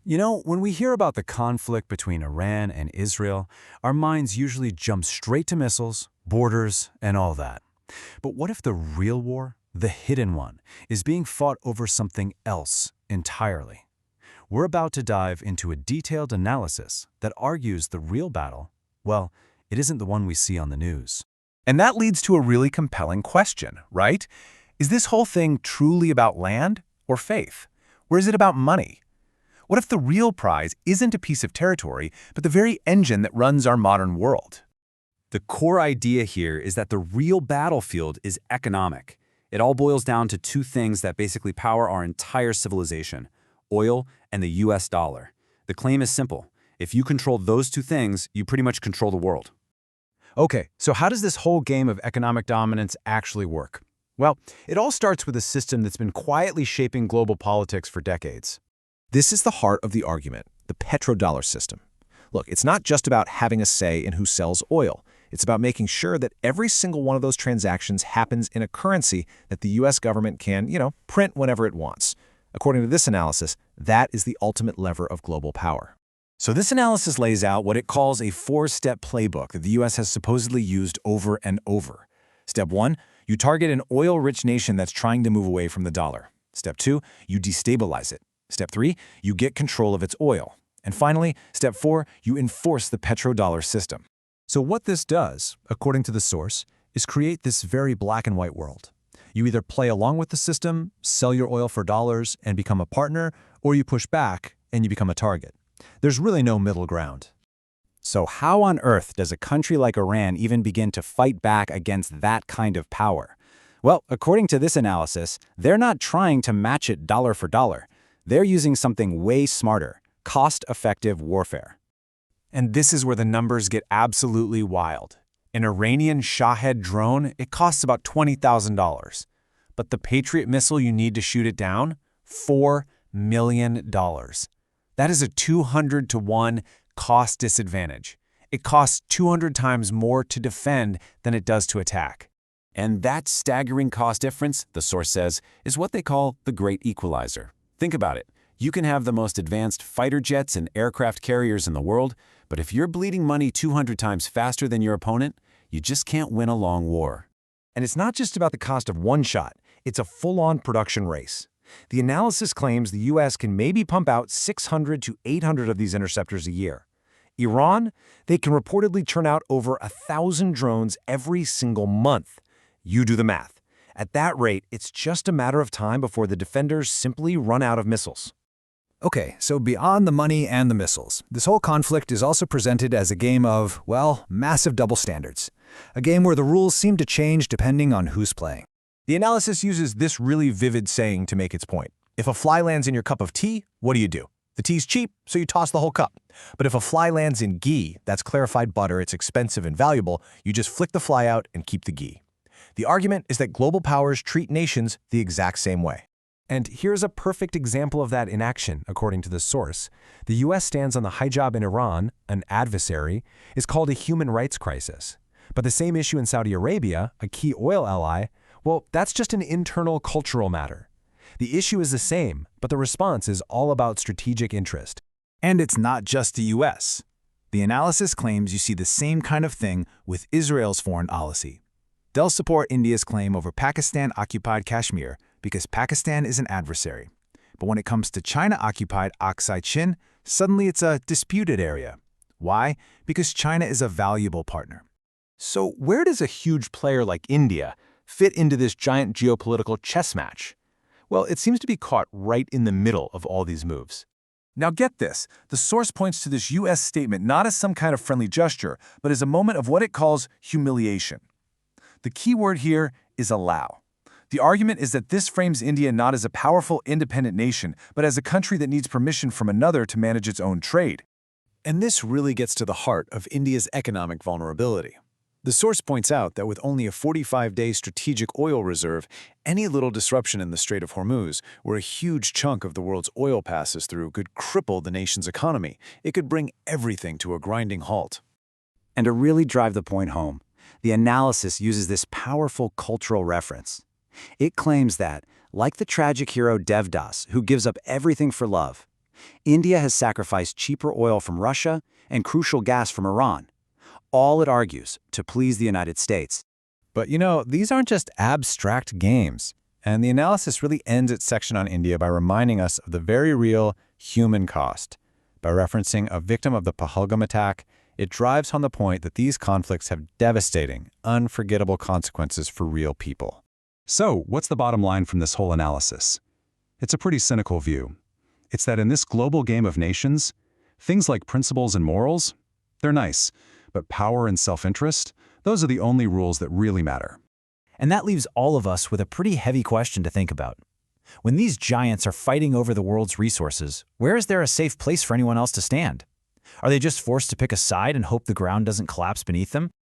You know, when we hear about the conflict between Iran and Israel, our minds usually jump straight to missiles, borders, and all that. But what if the real war, the hidden one, is being fought over something else entirely? We're about to dive into a detailed analysis that argues the real battle, well, it isn't the one we see on the news. And that leads to a really compelling question, right? Is this whole thing truly about land or faith? Or is it about money? What if the real prize isn't a piece of territory, but the very engine that runs our modern world? The core idea here is that the real battlefield is economic. It all boils down to two things that basically power our entire civilization: oil and the US dollar. The claim is simple. If you control those two things, you pretty much control the world. Okay, so how does this whole game of economic dominance actually work? Well, it all starts with a system that's been quietly shaping global politics for decades. This is the heart of the argument, the petrodollar system. Look, it's not just about having a say in who sells oil. It's about making sure that every single one of those transactions happens in a currency that the US government can, print whenever it wants. According to this analysis, that is the ultimate lever of global power. So this analysis lays out what it calls a four-step playbook that the US has supposedly used over and over. Step 1, you target an oil-rich nation that's trying to move away from the dollar. Step 2, you destabilize it. Step 3, you get control of its oil. And finally, Step 4, you enforce the petrodollar system. So what this does, according to the source, is create this very black and white world. You either play along with the system, sell your oil for dollars, and become a partner, or you push back and you become a target. There's really no middle ground. So how on earth does a country like Iran even begin to fight back against that kind of power? Well, according to this analysis, they're not trying to match it dollar for dollar. They're using something way smarter: cost-effective warfare. And this is where the numbers get absolutely wild. An Iranian Shahed drone, it costs about $20,000. But the Patriot missile you need to shoot it down? $4 million. That is a 200-to-1 cost disadvantage. It costs 200 times more to defend than it does to attack. And that staggering cost difference, the source says, is what they call the great equalizer. Think about it. You can have the most advanced fighter jets and aircraft carriers in the world, but if you're bleeding money 200 times faster than your opponent, you just can't win a long war. And it's not just about the cost of one shot. It's a full-on production race. The analysis claims the U.S. can maybe pump out 600 to 800 of these interceptors a year. Iran, they can reportedly turn out over 1,000 drones every single month. You do the math. At that rate, it's just a matter of time before the defenders simply run out of missiles. Okay, so beyond the money and the missiles, this whole conflict is also presented as a game of, well, massive double standards. A game where the rules seem to change depending on who's playing. The analysis uses this really vivid saying to make its point. If a fly lands in your cup of tea, what do? The tea's cheap, so you toss the whole cup. But if a fly lands in ghee, that's clarified butter, it's expensive and valuable, you just flick the fly out and keep the ghee. The argument is that global powers treat nations the exact same way. And here's a perfect example of that in action, according to the source. The U.S. stands on the hijab in Iran, an adversary, is called a human rights crisis. But the same issue in Saudi Arabia, a key oil ally, well, that's just an internal cultural matter. The issue is the same, but the response is all about strategic interest. And it's not just the U.S. The analysis claims you see the same kind of thing with Israel's foreign policy. They'll support India's claim over Pakistan-occupied Kashmir because Pakistan is an adversary. But when it comes to China-occupied Aksai Chin, suddenly it's a disputed area. Why? Because China is a valuable partner. So where does a huge player like India fit into this giant geopolitical chess match? Well, it seems to be caught right in the middle of all these moves. Now get this, the source points to this U.S. statement not as some kind of friendly gesture, but as a moment of what it calls humiliation. The key word here is allow. The argument is that this frames India not as a powerful, independent nation, but as a country that needs permission from another to manage its own trade. And this really gets to the heart of India's economic vulnerability. The source points out that with only a 45-day strategic oil reserve, any little disruption in the Strait of Hormuz, where a huge chunk of the world's oil passes through, could cripple the nation's economy. It could bring everything to a grinding halt. And to really drive the point home, the analysis uses this powerful cultural reference. It claims that, like the tragic hero Devdas, who gives up everything for love, India has sacrificed cheaper oil from Russia and crucial gas from Iran. All, it argues, to please the United States. But these aren't just abstract games. And the analysis really ends its section on India by reminding us of the very real human cost. By referencing a victim of the Pahalgam attack, it drives home the point that these conflicts have devastating, unforgettable consequences for real people. So, what's the bottom line from this whole analysis? It's a pretty cynical view. It's that in this global game of nations, things like principles and morals, they're nice, but power and self-interest, those are the only rules that really matter. And that leaves all of us with a pretty heavy question to think about. When these giants are fighting over the world's resources, where is there a safe place for anyone else to stand? Are they just forced to pick a side and hope the ground doesn't collapse beneath them?